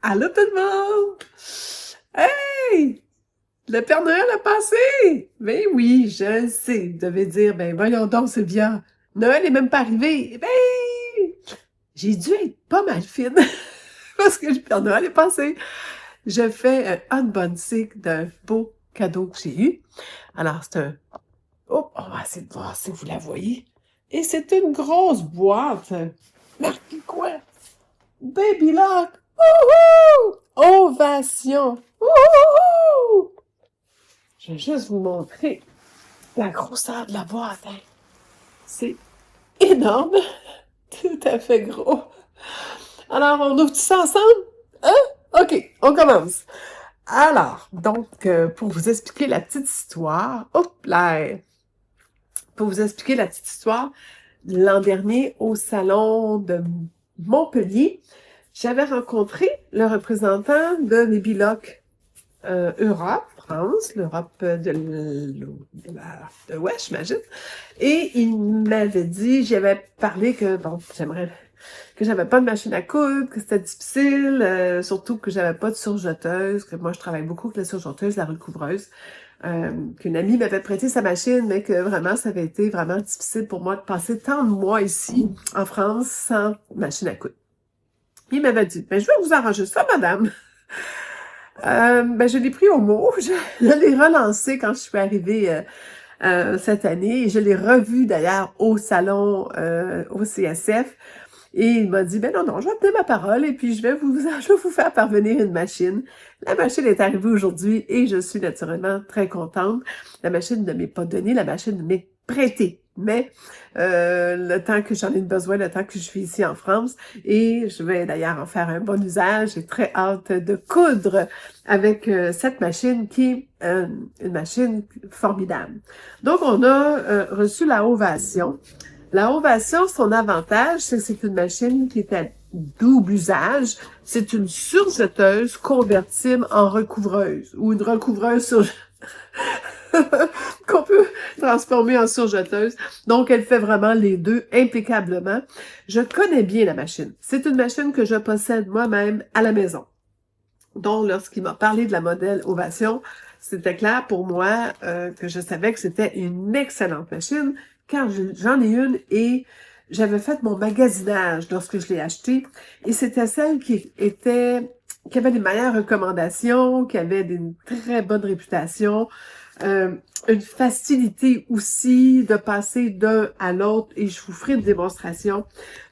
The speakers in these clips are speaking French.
Allô tout le monde! Hey! Le Père Noël a passé! Ben oui, je le sais. Vous devez dire, ben voyons donc, Sylvia, Noël est même pas arrivé. Ben, j'ai dû être pas mal fine parce que le Père Noël est passé. Je fais un unboxing d'un beau cadeau que j'ai eu. Alors, c'est un... Oh, on va essayer de voir si vous la voyez. Et c'est une grosse boîte. Marqué quoi? Baby Lock! Wouhou! Ovation! Wouhou! Je vais juste vous montrer la grosseur de la boîte. Hein. C'est énorme! Tout à fait gros. Alors, on ouvre tout ça ensemble? Hein? OK, on commence. Alors, donc, pour vous expliquer la petite histoire, hop là! Pour vous expliquer la petite histoire, l'an dernier, au salon de Montpellier, j'avais rencontré le représentant de Babylock Europe, France, l'Europe de l'Ouest, j'imagine. Et il m'avait dit, j'avais parlé que, bon, que j'avais pas de machine à coudre, que c'était difficile, surtout que j'avais pas de surjeteuse, que moi je travaille beaucoup avec la surjeteuse, la recouvreuse, qu'une amie m'avait prêté sa machine, mais que vraiment ça avait été vraiment difficile pour moi de passer tant de mois ici, en France, sans machine à coudre. Il m'avait dit, ben je vais vous arranger ça, madame. Ben je l'ai pris au mot, je l'ai relancé quand je suis arrivée cette année, et je l'ai revu d'ailleurs au salon, au CSF, et il m'a dit, ben non, je vais tenir ma parole, et puis je vais vous faire parvenir une machine. La machine est arrivée aujourd'hui, et je suis naturellement très contente. La machine ne m'est pas donnée, la machine m'est prêtée. Mais le temps que j'en ai besoin, le temps que je suis ici en France, et je vais d'ailleurs en faire un bon usage, j'ai très hâte de coudre avec cette machine qui est une machine formidable. Donc, on a reçu la Ovation. La Ovation, son avantage, c'est que c'est une machine qui est à double usage. C'est une surjeteuse convertible en recouvreuse ou une recouvreuse sur qu'on peut transformer en surjeteuse. Donc, elle fait vraiment les deux impeccablement. Je connais bien la machine. C'est une machine que je possède moi-même à la maison. Donc, lorsqu'il m'a parlé de la modèle Ovation, c'était clair pour moi que je savais que c'était une excellente machine, car j'en ai une et j'avais fait mon magasinage lorsque je l'ai achetée, et c'était celle qui avait les meilleures recommandations, qui avait une très bonne réputation, une facilité aussi de passer d'un à l'autre, et je vous ferai une démonstration.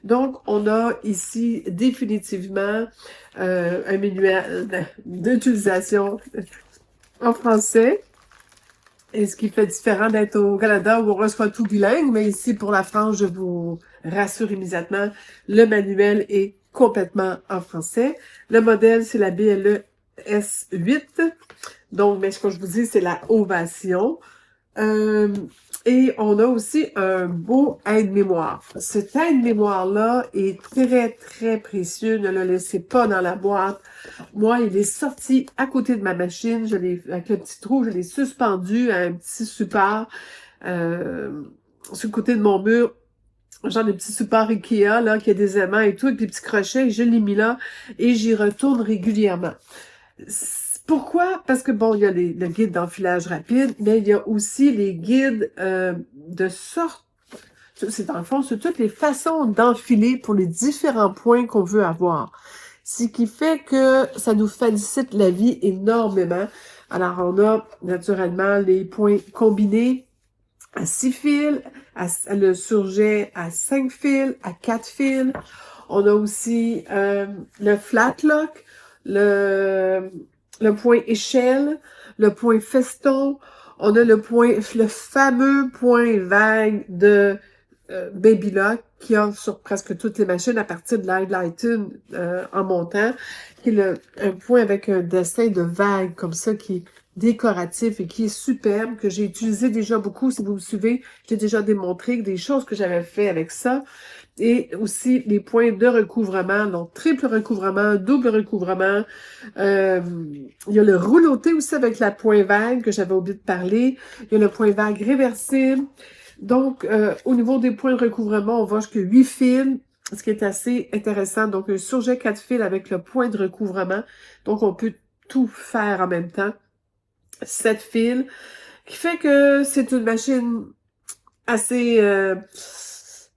Donc, on a ici définitivement un manuel d'utilisation en français, et ce qui fait différent d'être au Canada où on reçoit tout bilingue, mais ici pour la France, je vous rassure immédiatement, le manuel est complètement en français. Le modèle, c'est la BLE S8. Donc, mais ce que je vous dis, c'est la Ovation. Et on a aussi un beau aide-mémoire. Cet aide-mémoire-là est très, très précieux. Ne le laissez pas dans la boîte. Moi, il est sorti à côté de ma machine. Avec le petit trou, je l'ai suspendu à un petit support sur le côté de mon mur. Genre des petits supports Ikea, là, qui a des aimants et tout, et puis des petits crochets, je l'ai mis là, et j'y retourne régulièrement. Pourquoi? Parce que, bon, il y a le guide d'enfilage rapide, mais il y a aussi les guides de sorte. C'est dans le fond, c'est toutes les façons d'enfiler pour les différents points qu'on veut avoir. Ce qui fait que ça nous facilite la vie énormément. Alors, on a naturellement les points combinés à 6 fils, le surjet à 5 fils, à 4 fils. On a aussi le flat lock, le point échelle, le point feston. On a le fameux point vague de Baby Lock qui a sur presque toutes les machines à partir de l'Highlighten en montant, qui est un point avec un dessin de vague comme ça qui est décoratif et qui est superbe, que j'ai utilisé déjà beaucoup. Si vous me suivez, j'ai déjà démontré des choses que j'avais fait avec ça. Et aussi les points de recouvrement, donc triple recouvrement, double recouvrement. Il y a le rouloté aussi avec la point vague que j'avais oublié de parler. Il y a le point vague réversible. Donc, au niveau des points de recouvrement, on va jusqu'à 8 fils. ce qui est assez intéressant. Donc, un surjet 4 fils avec le point de recouvrement. Donc, on peut tout faire en même temps. 7 fils, qui fait que c'est une machine assez,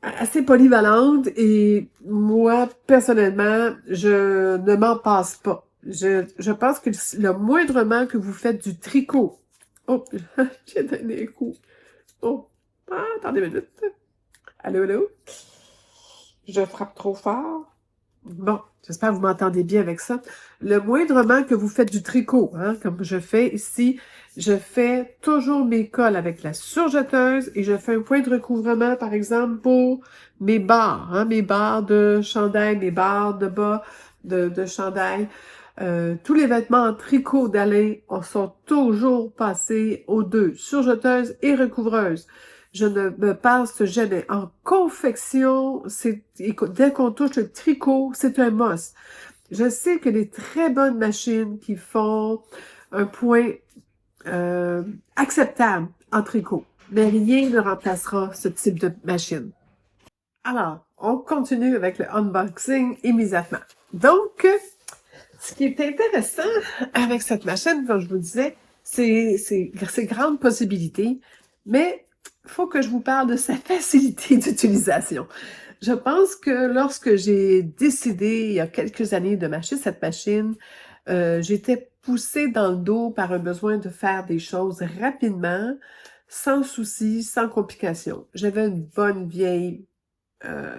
assez polyvalente et moi, personnellement, je ne m'en passe pas. Je pense que le moindrement que vous faites du tricot. Oh, j'ai donné un coup. Oh, attendez une minute. Allô, allô? Je frappe trop fort. Bon, j'espère que vous m'entendez bien avec ça. Le moindrement que vous faites du tricot, hein, comme je fais ici, je fais toujours mes cols avec la surjeteuse et je fais un point de recouvrement, par exemple, pour mes barres, hein, mes barres de chandail, mes barres de bas de chandail. Tous les vêtements en tricot d'Alain sont toujours passés aux deux, surjeteuse et recouvreuse. Je ne me passe jamais. En confection, dès qu'on touche le tricot, c'est un must. Je sais que les très bonnes machines qui font un point acceptable en tricot, mais rien ne remplacera ce type de machine. Alors, on continue avec le unboxing immédiatement. Donc, ce qui est intéressant avec cette machine, comme je vous disais, c'est ses grandes possibilités, mais il faut que je vous parle de sa facilité d'utilisation. Je pense que lorsque j'ai décidé, il y a quelques années, de m'acheter cette machine, j'étais poussée dans le dos par un besoin de faire des choses rapidement, sans souci, sans complications. J'avais une bonne vieille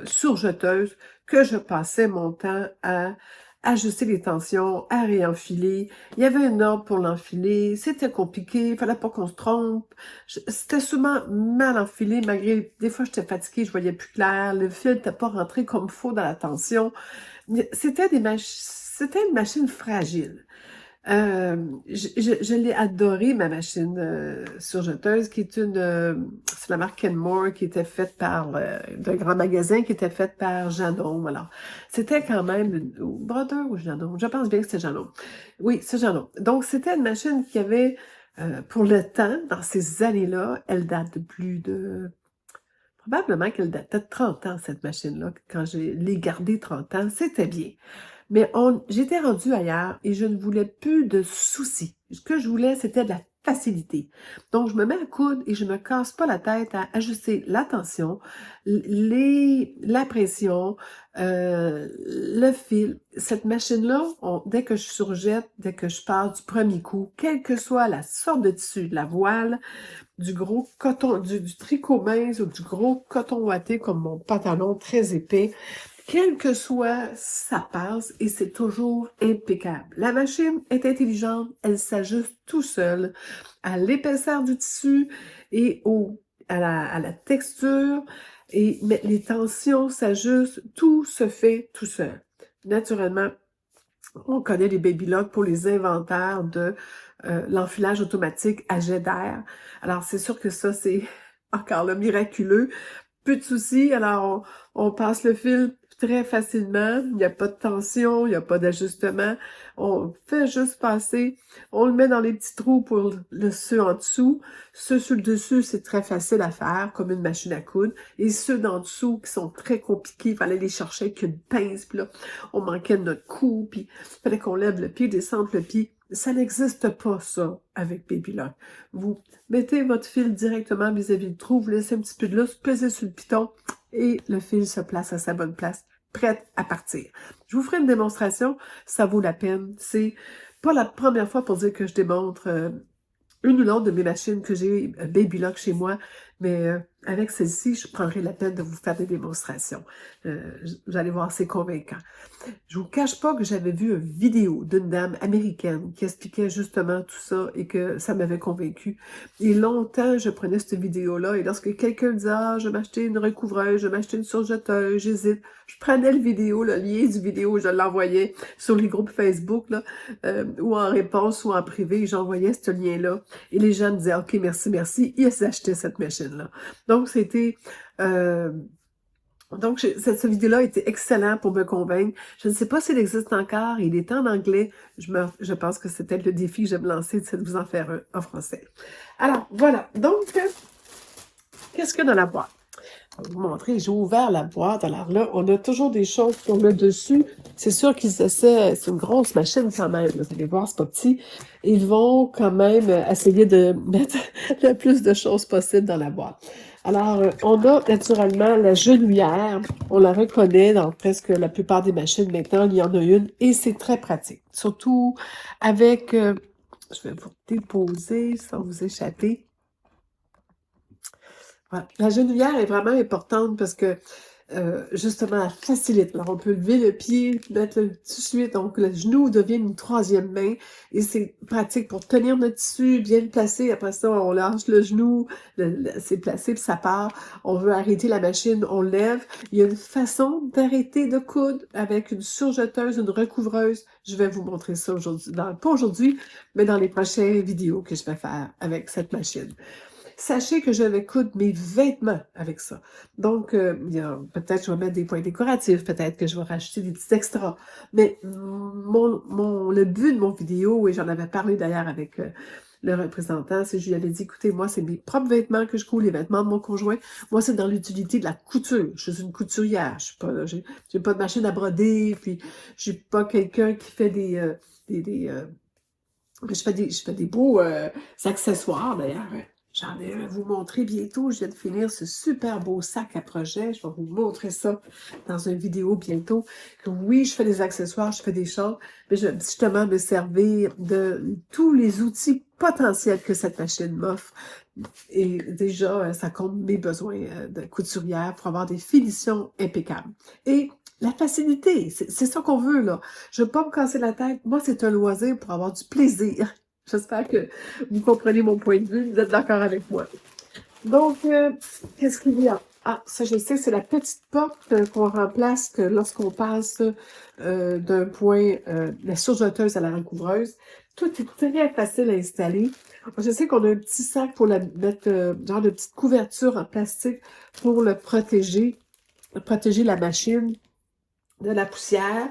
surjeteuse que je passais mon temps à ajuster les tensions, à réenfiler. Il y avait un ordre pour l'enfiler, c'était compliqué, il fallait pas qu'on se trompe. C'était souvent mal enfilé, malgré des fois j'étais fatiguée, je voyais plus clair, le fil n'était pas rentré comme il faut dans la tension. C'était une machine fragile. Je l'ai adoré, ma machine surjeteuse, qui est c'est la marque Kenmore, qui était faite par d'un grand magasin, qui était faite par Janon. Alors, c'était quand même Brother ou Janon. Je pense bien que c'était Janon. Oui, c'est Janon. Donc, c'était une machine qui avait, pour le temps, dans ces années-là, elle date de plus de... Probablement qu'elle datait de 30 ans, cette machine-là. Quand je l'ai gardée 30 ans, c'était bien. Mais j'étais rendue ailleurs et je ne voulais plus de soucis. Ce que je voulais, c'était de la facilité. Donc, je me mets à coudre et je me casse pas la tête à ajuster la tension, la pression, le fil. Cette machine-là, dès que je surjette, dès que je pars du premier coup, quelle que soit la sorte de tissu, de la voile, du gros coton, du tricot mince ou du gros coton ouaté comme mon pantalon très épais, quel que soit, ça passe et c'est toujours impeccable. La machine est intelligente, elle s'ajuste tout seule à l'épaisseur du tissu et à la texture, mais les tensions s'ajustent, tout se fait tout seul. Naturellement, on connaît les Baby Lock pour les inventaires de l'enfilage automatique à jet d'air. Alors, c'est sûr que ça, c'est encore le miraculeux. Peu de soucis, alors on passe le fil très facilement, il n'y a pas de tension, il n'y a pas d'ajustement, on fait juste passer, on le met dans les petits trous pour ceux en dessous, ceux sur le dessus, c'est très facile à faire, comme une machine à coudre, et ceux d'en dessous qui sont très compliqués, il fallait les chercher avec une pince, puis là, on manquait de notre cou, puis il fallait qu'on lève le pied, descendre le pied. Ça n'existe pas, ça, avec Baby Lock. Vous mettez votre fil directement vis-à-vis du trou, vous laissez un petit peu de lousse, pesez sur le piton et le fil se place à sa bonne place, prête à partir. Je vous ferai une démonstration, ça vaut la peine. C'est pas la première fois pour dire que je démontre une ou l'autre de mes machines que j'ai Baby Lock chez moi, mais avec celle-ci, je prendrai la peine de vous faire des démonstrations. Vous allez voir, c'est convaincant. Je vous cache pas que j'avais vu une vidéo d'une dame américaine qui expliquait justement tout ça et que ça m'avait convaincue. Et longtemps, je prenais cette vidéo-là et lorsque quelqu'un disait « Ah, je vais m'acheter une recouvreuse, je vais m'acheter une surjeteuse, j'hésite », je prenais le lien du vidéo, je l'envoyais sur les groupes Facebook, là, ou en réponse ou en privé, j'envoyais ce lien-là. Et les gens me disaient « Ok, merci, merci », ils achetaient cette machine-là. Donc, c'était... cette vidéo-là était excellente pour me convaincre. Je ne sais pas s'il existe encore. Il est en anglais. Je pense que c'était le défi que je me lançais, c'est de vous en faire un en français. Alors, voilà. Donc, qu'est-ce qu'il y a dans la boîte? vous montrer, j'ai ouvert la boîte. Alors là, on a toujours des choses qu'on met dessus. C'est sûr qu'ils essaient, c'est une grosse machine quand même, vous allez voir, c'est pas petit. Ils vont quand même essayer de mettre le plus de choses possible dans la boîte. Alors, on a naturellement la genouillère. On la reconnaît dans presque la plupart des machines maintenant. Il y en a une et c'est très pratique. Surtout avec, je vais vous déposer sans vous échapper. Voilà. La genouillère est vraiment importante parce que justement, elle facilite. Alors, on peut lever le pied, mettre le tissu, donc le genou devient une troisième main et c'est pratique pour tenir notre tissu, bien le placer. Après ça, on lâche le genou, c'est placé, puis ça part. On veut arrêter la machine, on lève. Il y a une façon d'arrêter de coudre avec une surjeteuse, une recouvreuse. Je vais vous montrer ça aujourd'hui, pas aujourd'hui, mais dans les prochaines vidéos que je vais faire avec cette machine. Sachez que je vais coudre mes vêtements avec ça. Donc, peut-être je vais mettre des points décoratifs, peut-être que je vais racheter des petits extras. Mais le but de mon vidéo, et j'en avais parlé d'ailleurs avec le représentant, c'est que je lui avais dit, écoutez, moi, c'est mes propres vêtements que je couds, les vêtements de mon conjoint. Moi, c'est dans l'utilité de la couture. Je suis une couturière. Je suis pas, j'ai pas de machine à broder, puis je suis pas quelqu'un qui fait je fais des beaux accessoires, d'ailleurs. J'en ai un à vous montrer bientôt. Je viens de finir ce super beau sac à projet. Je vais vous montrer ça dans une vidéo bientôt. Que oui, je fais des accessoires, je fais des choses, mais je vais justement me servir de tous les outils potentiels que cette machine m'offre. Et déjà, ça compte mes besoins de couturière pour avoir des finitions impeccables. Et la facilité, c'est ça qu'on veut, là. Je veux pas me casser la tête. Moi, c'est un loisir pour avoir du plaisir. J'espère que vous comprenez mon point de vue, vous êtes d'accord avec moi. Donc, qu'est-ce qu'il y a? Ah, ça, je sais, c'est la petite porte qu'on remplace que lorsqu'on passe d'un point, la surjeteuse à la recouvreuse. Tout est très facile à installer. Je sais qu'on a un petit sac pour la mettre, genre de petite couverture en plastique pour le protéger la machine de la poussière.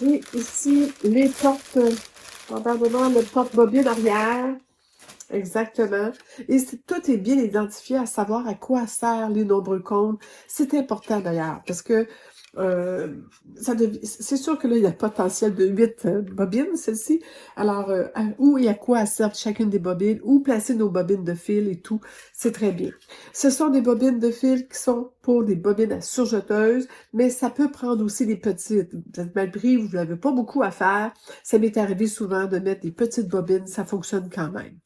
J'ai ici les portes, probablement le porte-bobine arrière. Exactement. Et tout est bien identifié à savoir à quoi servent les nombreux comptes. C'est important d'ailleurs, parce que c'est sûr que là, il y a le potentiel de 8 bobines, celle-ci. Alors, où et à quoi servent chacune des bobines, où placer nos bobines de fil et tout, c'est très bien. Ce sont des bobines de fil qui sont pour des bobines à surjeteuses, mais ça peut prendre aussi des petites. Vous êtes mal pris, vous n'avez pas beaucoup à faire. Ça m'est arrivé souvent de mettre des petites bobines, ça fonctionne quand même.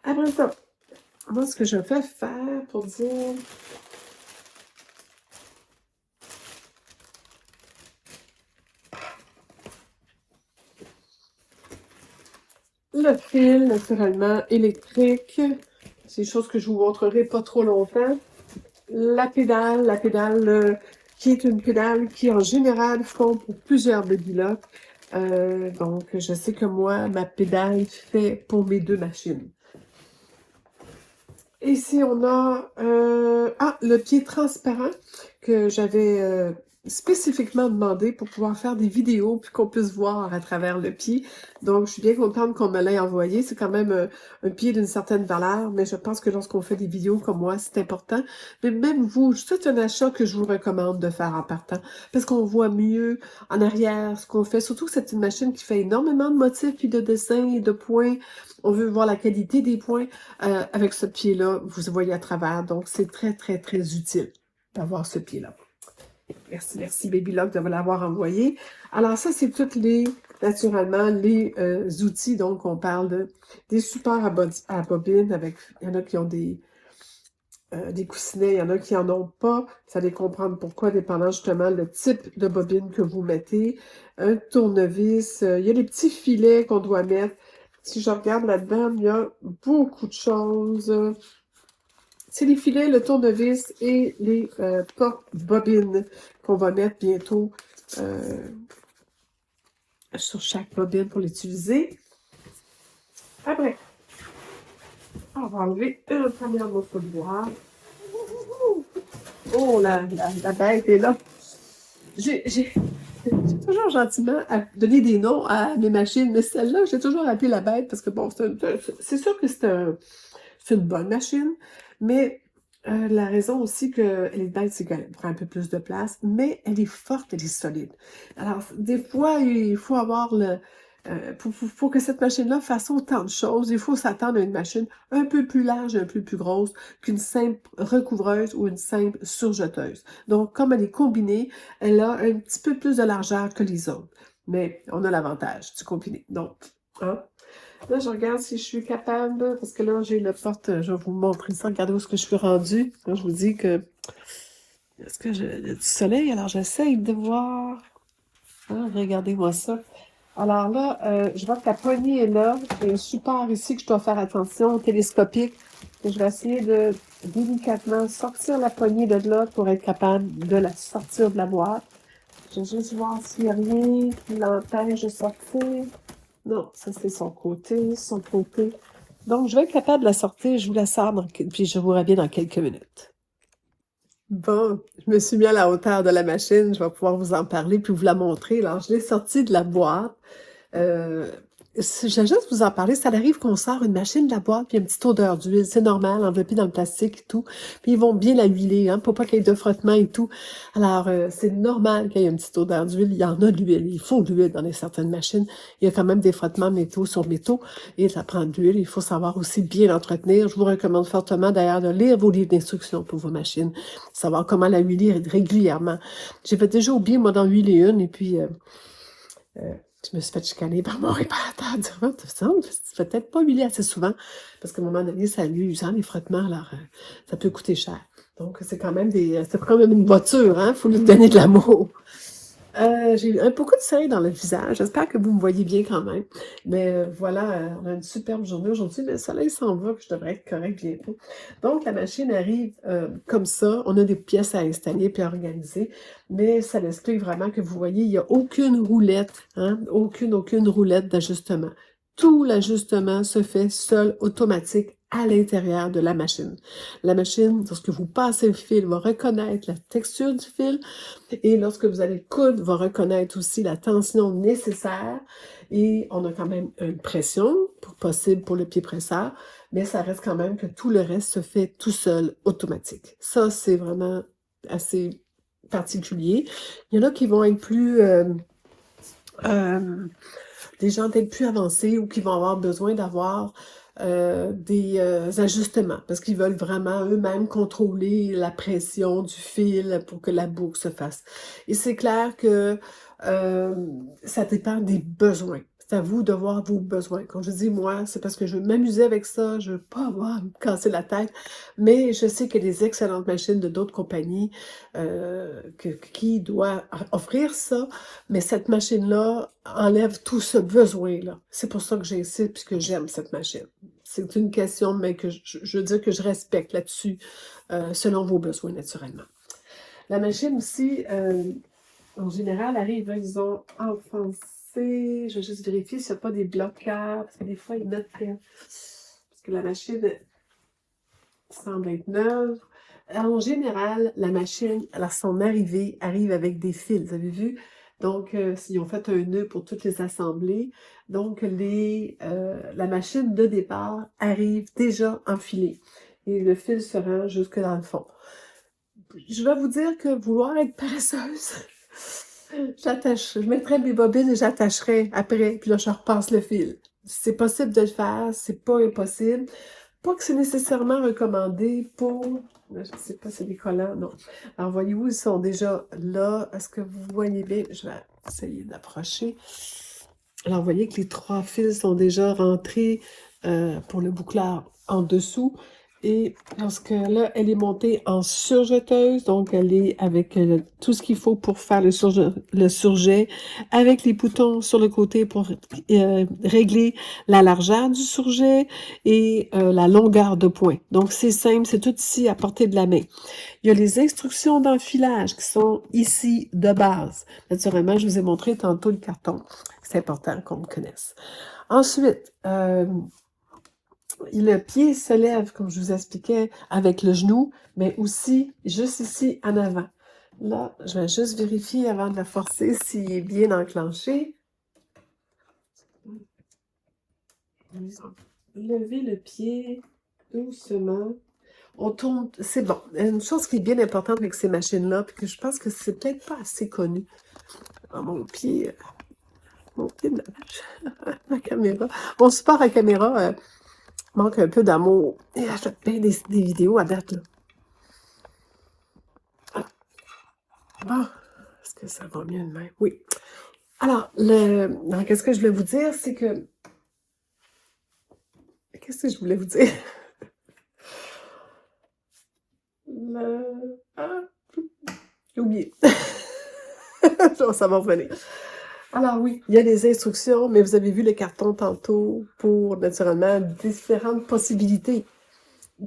Après ça, moi, ce que je vais faire pour dire... Le fil, naturellement, électrique. C'est des choses que je vous montrerai pas trop longtemps. La pédale qui est une pédale qui, en général, font pour plusieurs baby-locks. Donc, je sais que moi, ma pédale fait pour mes deux machines. Ici, on a le pied transparent que j'avais spécifiquement demandé pour pouvoir faire des vidéos puis qu'on puisse voir à travers le pied. Donc, je suis bien contente qu'on me l'ait envoyé. C'est quand même un pied d'une certaine valeur, mais je pense que lorsqu'on fait des vidéos comme moi, c'est important. Mais même vous, c'est un achat que je vous recommande de faire en partant parce qu'on voit mieux en arrière ce qu'on fait. Surtout que c'est une machine qui fait énormément de motifs puis de dessins et de points. On veut voir la qualité des points. Avec ce pied-là, vous voyez à travers. Donc, c'est très, très, très utile d'avoir ce pied-là. Merci Baby Lock de me l'avoir envoyé. Alors, ça, c'est toutes naturellement, les outils. Donc, on parle des supports à bobine avec, il y en a qui ont des coussinets, il y en a qui en ont pas. Vous allez comprendre pourquoi, dépendant justement le type de bobine que vous mettez. Un tournevis, il y a les petits filets qu'on doit mettre. Si je regarde là-dedans, il y a beaucoup de choses. C'est les filets, le tournevis et les porte-bobines qu'on va mettre bientôt sur chaque bobine pour l'utiliser. Après, on va enlever un premier morceau de bois. Oh, la bête est là. J'ai toujours gentiment donné des noms à mes machines, mais celle-là, j'ai toujours appelé la bête parce que bon, c'est sûr que c'est c'est une bonne machine, mais la raison aussi qu'elle est bête, c'est qu'elle prend un peu plus de place, mais elle est forte, elle est solide. Alors, des fois, il faut avoir pour que cette machine-là fasse autant de choses, il faut s'attendre à une machine un peu plus large, un peu plus grosse qu'une simple recouvreuse ou une simple surjeteuse. Donc, comme elle est combinée, elle a un petit peu plus de largeur que les autres. Mais on a l'avantage du combiné. Donc, hein? Là, je regarde si je suis capable, parce que là, j'ai une porte, je vais vous montrer ça. Regardez où est-ce que je suis rendue. Là, je vous dis que, est-ce que il y a du soleil? Alors, j'essaye de voir. Ah, regardez-moi ça. Alors là, je vois que la poignée est là. J'ai un support ici que je dois faire attention, télescopique. Et je vais essayer de délicatement sortir la poignée de là pour être capable de la sortir de la boîte. Je vais juste voir s'il n'y a rien qui l'empêche de sortir. Non, ça c'est son côté, son côté. Donc, je vais être capable de la sortir. Je vous la sors, puis je vous reviens dans quelques minutes. Bon, je me suis mis à la hauteur de la machine. Je vais pouvoir vous en parler puis vous la montrer. Alors, je l'ai sortie de la boîte. Euh, je vais juste vous en parler. Ça arrive qu'on sort une machine de la boîte puis il y a une petite odeur d'huile. C'est normal, enveloppé dans le plastique et tout. Puis ils vont bien la huiler, hein, pour pas qu'il y ait de frottement et tout. Alors, c'est normal qu'il y ait une petite odeur d'huile. Il y en a de l'huile. Il faut de l'huile dans les certaines machines. Il y a quand même des frottements métaux sur métaux et ça prend de l'huile. Il faut savoir aussi bien l'entretenir. Je vous recommande fortement d'ailleurs de lire vos livres d'instructions pour vos machines. Savoir comment la huiler régulièrement. J'avais déjà oublié, moi, d'en huiler une et puis... je me suis fait chicaner par mon réparateur. Durant tout ça, je ne peut-être pas huiler assez souvent, parce qu'à un moment donné, ça lui usant les frottements, alors ça peut coûter cher. Donc, c'est quand même une voiture, hein, faut lui donner de l'amour. J'ai eu beaucoup de soleil dans le visage. J'espère que vous me voyez bien quand même. Mais voilà, on a une superbe journée aujourd'hui, mais le soleil s'en va, que je devrais être correct bientôt. Donc, la machine arrive comme ça. On a des pièces à installer puis à organiser, mais ça l'exclut vraiment que vous voyez, il n'y a aucune roulette, hein, aucune roulette d'ajustement. Tout l'ajustement se fait seul, automatique, à l'intérieur de la machine. La machine, lorsque vous passez le fil, va reconnaître la texture du fil, et lorsque vous allez coudre, va reconnaître aussi la tension nécessaire. Et on a quand même une pression possible pour le pied presseur, mais ça reste quand même que tout le reste se fait tout seul, automatique. Ça, c'est vraiment assez particulier. Il y en a qui vont être plus... des gens peut-être plus avancés ou qui vont avoir besoin d'avoir des ajustements parce qu'ils veulent vraiment eux-mêmes contrôler la pression du fil pour que la boucle se fasse. Et c'est clair que ça dépend des besoins. C'est à vous de voir vos besoins. Quand je dis moi, c'est parce que je veux m'amuser avec ça, je veux pas avoir à me casser la tête, mais je sais qu'il y a des excellentes machines de d'autres compagnies qui doivent offrir ça, mais cette machine-là enlève tout ce besoin-là. C'est pour ça que j'insiste puis que j'aime cette machine. C'est une question, mais que je veux dire que je respecte là-dessus, selon vos besoins, naturellement. La machine aussi, en général, arrive, ils ont enfoncé. Je vais juste vérifier s'il n'y a pas des blocages, parce que des fois, ils mettent... parce que la machine semble être neuve. En général, la machine, à son arrivée, arrive avec des fils, vous avez vu? Donc, ils ont fait un nœud pour toutes les assembler. Donc, la machine de départ arrive déjà enfilée. Et le fil se rend jusque dans le fond. Je vais vous dire que vouloir être paresseuse, je mettrais mes bobines et j'attacherais après, puis là, je repasse le fil. C'est possible de le faire, c'est pas impossible. Pas que c'est nécessairement recommandé pour... Je ne sais pas, c'est des collants, non. Alors, voyez-vous, ils sont déjà là. Est-ce que vous voyez bien? Je vais essayer d'approcher. Alors, vous voyez que les 3 fils sont déjà rentrés pour le bouclard en dessous. Et parce que là, elle est montée en surjeteuse, donc elle est avec tout ce qu'il faut pour faire le surjet, avec les boutons sur le côté pour régler la largeur du surjet et la longueur de point. Donc, c'est simple, c'est tout ici à portée de la main. Il y a les instructions d'enfilage qui sont ici de base. Naturellement, je vous ai montré tantôt le carton. C'est important qu'on le connaisse. Ensuite, le pied se lève, comme je vous expliquais, avec le genou, mais aussi juste ici en avant. Là, je vais juste vérifier avant de la forcer s'il est bien enclenché. Lever le pied. doucement. On tourne, c'est bon. Une chose qui est bien importante avec ces machines-là, puis que je pense que c'est peut-être pas assez connu. Ah, mon pied de ma caméra. Mon support à caméra manque un peu d'amour. Et achète bien des vidéos à date, là. Ah, bon, est-ce que ça va mieux de même? Oui. Alors, qu'est-ce que je voulais vous dire, c'est que... Qu'est-ce que je voulais vous dire? Ah, j'ai oublié. Ça va revenir. Alors oui, il y a des instructions, mais vous avez vu le carton tantôt pour, naturellement, différentes possibilités.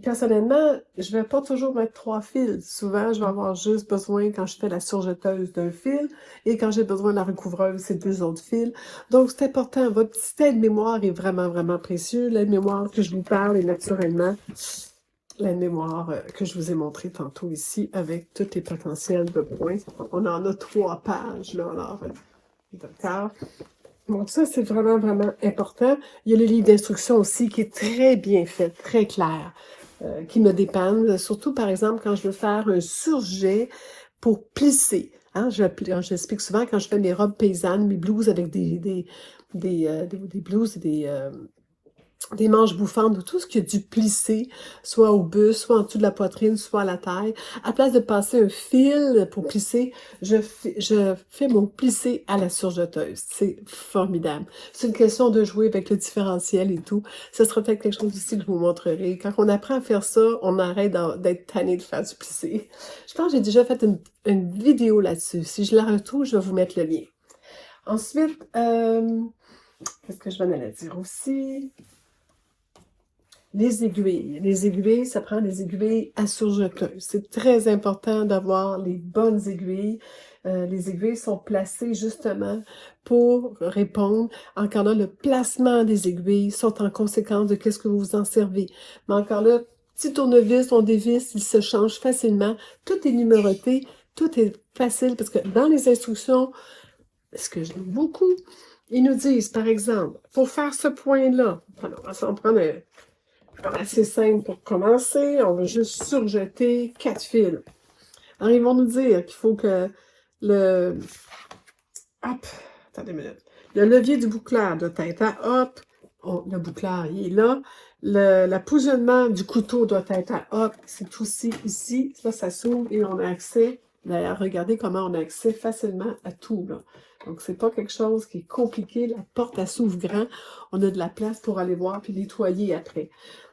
Personnellement, je vais pas toujours mettre 3 fils. Souvent, je vais avoir juste besoin, quand je fais la surjeteuse, d'un fil, et quand j'ai besoin de la recouvreuse, c'est 2 autres fils. Donc, c'est important. Votre petit aide-mémoire est vraiment, vraiment précieux. L'aide-mémoire que je vous parle est naturellement l'aide-mémoire que je vous ai montré tantôt ici, avec tous les potentiels de points. On en a 3 pages, là, alors, d'accord. Donc ça, c'est vraiment, vraiment important. Il y a le livre d'instructions aussi qui est très bien fait, très clair, qui me dépanne. Surtout, par exemple, quand je veux faire un surjet pour plisser. Hein, j'explique souvent quand je fais mes robes paysannes, mes blouses avec des blouses et des manches bouffantes ou tout ce qui est du plissé, soit au buste, soit en dessous de la poitrine, soit à la taille. À place de passer un fil pour plisser, je fais mon plissé à la surjeteuse. C'est formidable. C'est une question de jouer avec le différentiel et tout. Ce sera peut-être quelque chose ici que je vous montrerai. Quand on apprend à faire ça, on arrête d'être tanné de faire du plissé. Je pense que j'ai déjà fait une vidéo là-dessus. Si je la retrouve, je vais vous mettre le lien. Ensuite, qu'est-ce que je vais en aller dire aussi? Les aiguilles. Les aiguilles, ça prend des aiguilles à surjeteuses. C'est très important d'avoir les bonnes aiguilles. Les aiguilles sont placées justement pour répondre. Encore là, le placement des aiguilles sont en conséquence de qu'est-ce que vous vous en servez. Mais encore là, petit tournevis, on dévisse, il se change facilement. Tout est numéroté, tout est facile parce que dans les instructions, ce que j'aime beaucoup, ils nous disent, par exemple, pour faire ce point-là, alors, on va s'en prendre assez simple pour commencer. On va juste surjeter 4 fils. Alors, ils vont nous dire qu'il faut que le... Hop! Attendez une minute. Le levier du boucleur doit être à hop. Oh, le boucleur, il est là. L'apousionnement du couteau doit être à hop. C'est aussi ici. Là, ça s'ouvre et on a accès. D'ailleurs, regardez comment on a accès facilement à tout, là. Donc, c'est pas quelque chose qui est compliqué. La porte, elle s'ouvre grand. On a de la place pour aller voir puis nettoyer après.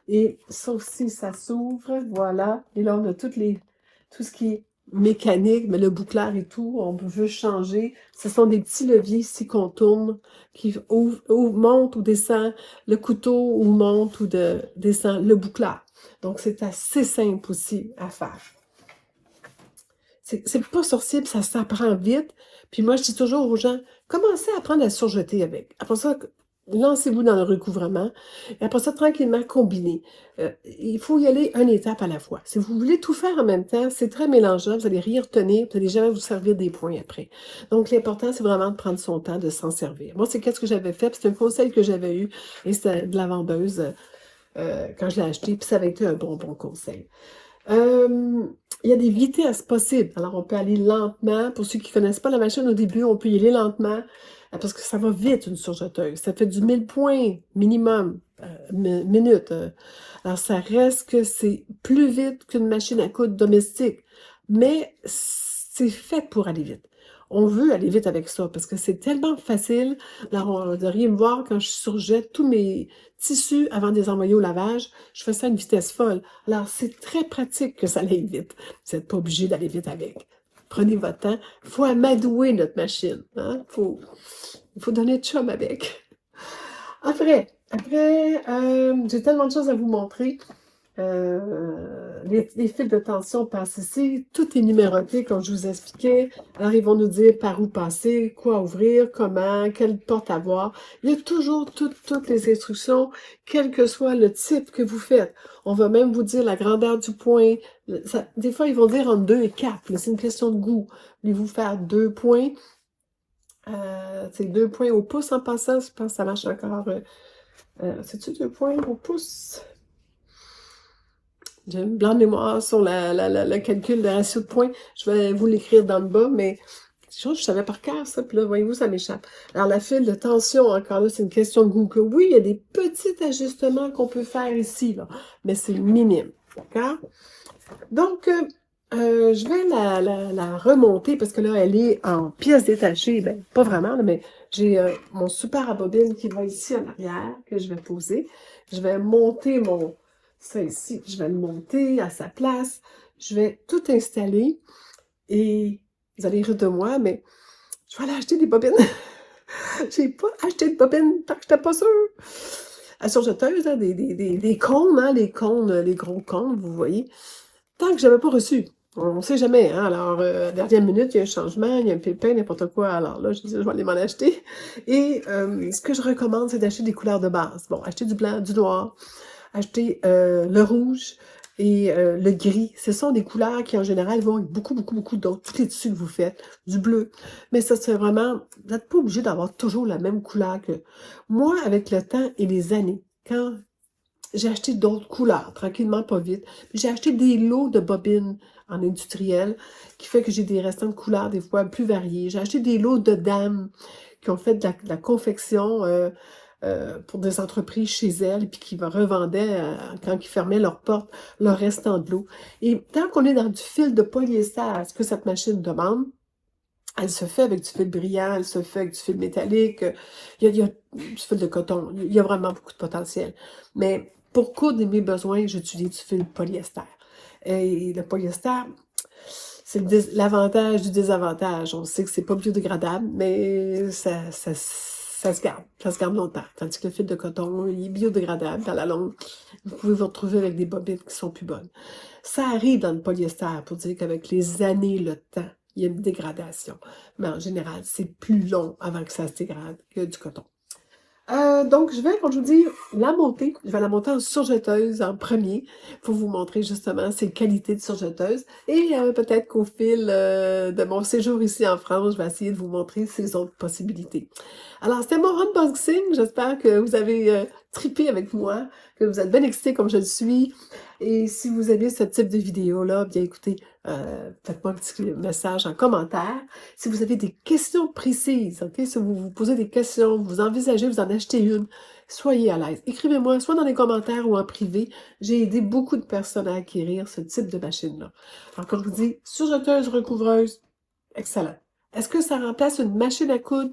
Et ça aussi, ça s'ouvre. Voilà. Et là, on a tout ce qui est mécanique, mais le boucleur et tout, on veut changer. Ce sont des petits leviers ici qu'on tourne, qui monte ou descend le couteau ou monte ou descend le boucleur. Donc, c'est assez simple aussi à faire. C'est pas sorcier, puis ça s'apprend vite. Puis moi, je dis toujours aux gens, commencez à apprendre à surjeter avec. Après ça, lancez-vous dans le recouvrement. Et après ça, tranquillement, combinez. Il faut y aller une étape à la fois. Si vous voulez tout faire en même temps, c'est très mélangeant. Vous allez rien retenir, vous n'allez jamais vous servir des points après. Donc, l'important, c'est vraiment de prendre son temps, de s'en servir. Moi, c'est qu'est-ce que j'avais fait, puis c'est un conseil que j'avais eu, et c'était de la vendeuse quand je l'ai acheté, puis ça avait été un bon conseil. Il y a des vitesses possibles. Alors, on peut aller lentement. Pour ceux qui ne connaissent pas la machine au début, on peut y aller lentement parce que ça va vite, une surjeteuse. Ça fait du 1000 points minimum minute. Alors, ça reste que c'est plus vite qu'une machine à coudre domestique. Mais c'est fait pour aller vite. On veut aller vite avec ça parce que c'est tellement facile. Alors, on devrait me voir quand je surjette tous mes tissus avant de les envoyer au lavage. Je fais ça à une vitesse folle. Alors, c'est très pratique que ça aille vite. Vous n'êtes pas obligé d'aller vite avec. Prenez votre temps. Il faut amadouer notre machine. Hein? Il faut donner de chum avec. Après, j'ai tellement de choses à vous montrer. Les fils de tension passent ici. Tout est numéroté, comme je vous expliquais. Alors, ils vont nous dire par où passer, quoi ouvrir, comment, quelle porte avoir. Il y a toujours toutes les instructions, quel que soit le type que vous faites. On va même vous dire la grandeur du point. Des fois, ils vont dire entre 2 et 4, mais c'est une question de goût. Voulez-vous faire 2 points? C'est 2 points au pouce en passant. Je pense que ça marche encore. C'est-tu 2 points au pouce? J'ai un blanc de mémoire sur le calcul de ratio de points. Je vais vous l'écrire dans le bas, mais c'est chose que je savais par cœur, ça, puis là, voyez-vous, ça m'échappe. Alors, la file de tension, encore là, c'est une question de Google. Oui, il y a des petits ajustements qu'on peut faire ici, là, mais c'est minime, d'accord? Donc, je vais la remonter, parce que là, elle est en pièces détachées. Ben, pas vraiment, là, mais j'ai mon super à bobine qui va ici en arrière, que je vais poser. Je vais monter ça ici, je vais le monter à sa place. Je vais tout installer, et vous allez rire de moi, mais je vais aller acheter des bobines. J'ai pas acheté de bobines tant que j'étais pas sûre. À surjeteuse, hein, des cônes, hein, les cônes, les gros cônes, vous voyez. Tant que j'avais pas reçu. On ne sait jamais, hein. Alors, dernière minute, il y a un changement, il y a un pépin, n'importe quoi. Alors là, je dis, je vais aller m'en acheter. Et ce que je recommande, c'est d'acheter des couleurs de base. Bon, acheter du blanc, du noir, acheter le rouge et le gris. Ce sont des couleurs qui, en général, vont avec beaucoup, beaucoup, beaucoup d'autres. Tous les tissus que vous faites, du bleu. Mais ça, c'est vraiment... Vous n'êtes pas obligé d'avoir toujours la même couleur que... Moi, avec le temps et les années, quand j'ai acheté d'autres couleurs, tranquillement, pas vite. J'ai acheté des lots de bobines en industriel, qui fait que j'ai des restants de couleurs des fois plus variés. J'ai acheté des lots de dames qui ont fait de la confection pour des entreprises chez elles, puis qui revendaient, quand ils fermaient leurs portes, leur restant de l'eau. Et tant qu'on est dans du fil de polyester, ce que cette machine demande, elle se fait avec du fil brillant, elle se fait avec du fil métallique, il y a du fil de coton, il y a vraiment beaucoup de potentiel. Mais pour coudre mes besoins, j'utilise du fil polyester. Et le polyester, c'est l'avantage du désavantage. On sait que c'est pas biodégradable, mais ça se garde. Ça se garde longtemps. Tandis que le fil de coton, il est biodégradable. À la longue, vous pouvez vous retrouver avec des bobines qui sont plus bonnes. Ça arrive dans le polyester pour dire qu'avec les années, le temps, il y a une dégradation. Mais en général, c'est plus long avant que ça se dégrade que du coton. Donc, je vais, comme je vous dis, la monter. Je vais la monter en surjeteuse en premier pour vous montrer justement ses qualités de surjeteuse. Et peut-être qu'au fil de mon séjour ici en France, je vais essayer de vous montrer ses autres possibilités. Alors, c'était mon unboxing. J'espère que vous avez trippé avec moi, que vous êtes bien excités comme je le suis. Et si vous aimez ce type de vidéo-là, bien écoutez, faites-moi un petit message en commentaire. Si vous avez des questions précises, ok, si vous vous posez des questions, vous envisagez, vous en achetez une, soyez à l'aise. Écrivez-moi, soit dans les commentaires ou en privé. J'ai aidé beaucoup de personnes à acquérir ce type de machine-là. Alors, comme je vous dis, surjeteuse, recouvreuse, excellent. Est-ce que ça remplace une machine à coudre?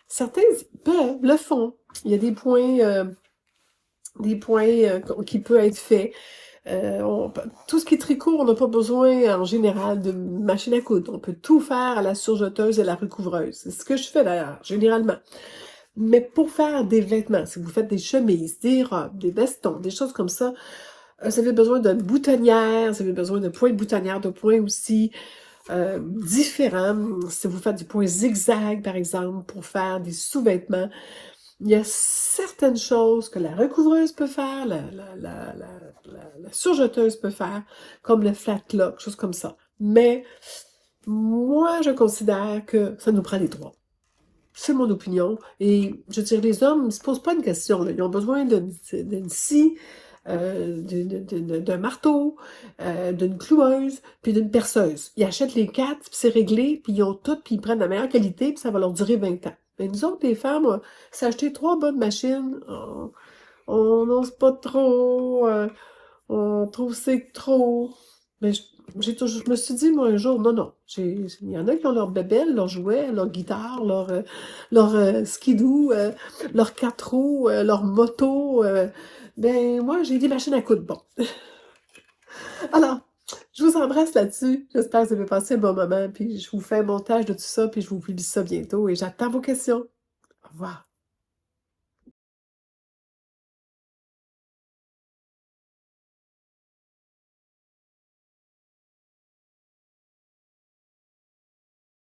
Certains peuvent, le font. Il y a des points qui peuvent être faits. Tout ce qui est tricot, on n'a pas besoin en général de machine à coudre. On peut tout faire à la surjeteuse et à la recouvreuse. C'est ce que je fais d'ailleurs, généralement. Mais pour faire des vêtements, si vous faites des chemises, des robes, des vestons, des choses comme ça, vous avez besoin d'une boutonnière, vous avez besoin de points de boutonnière, de points aussi différents. Si vous faites du point zigzag, par exemple, pour faire des sous-vêtements, il y a certaines choses que la recouvreuse peut faire, la surjeteuse peut faire, comme le flat lock, choses comme ça. Mais moi, je considère que ça nous prend les trois. C'est mon opinion. Et je veux dire, les hommes ne se posent pas une question, là. Ils ont besoin d'une scie, d'un marteau, d'une cloueuse, puis d'une perceuse. Ils achètent les quatre, puis c'est réglé, puis ils ont tout, puis ils prennent la meilleure qualité, puis ça va leur durer 20 ans. Mais nous autres, les femmes, s'acheter 3 bonnes machines, on n'ose pas trop, on trouve que c'est trop. Mais je me suis dit, moi, un jour, non, non. Il y en a qui ont leur bébelle, leur jouet, leur guitare, leur skidoo, leur 4 roues, leur moto. Ben, moi, j'ai des machines à coudre. Bon. Alors, je vous embrasse là-dessus. J'espère que vous avez passé un bon moment. Puis je vous fais un montage de tout ça, puis je vous publie ça bientôt. Et j'attends vos questions. Au revoir.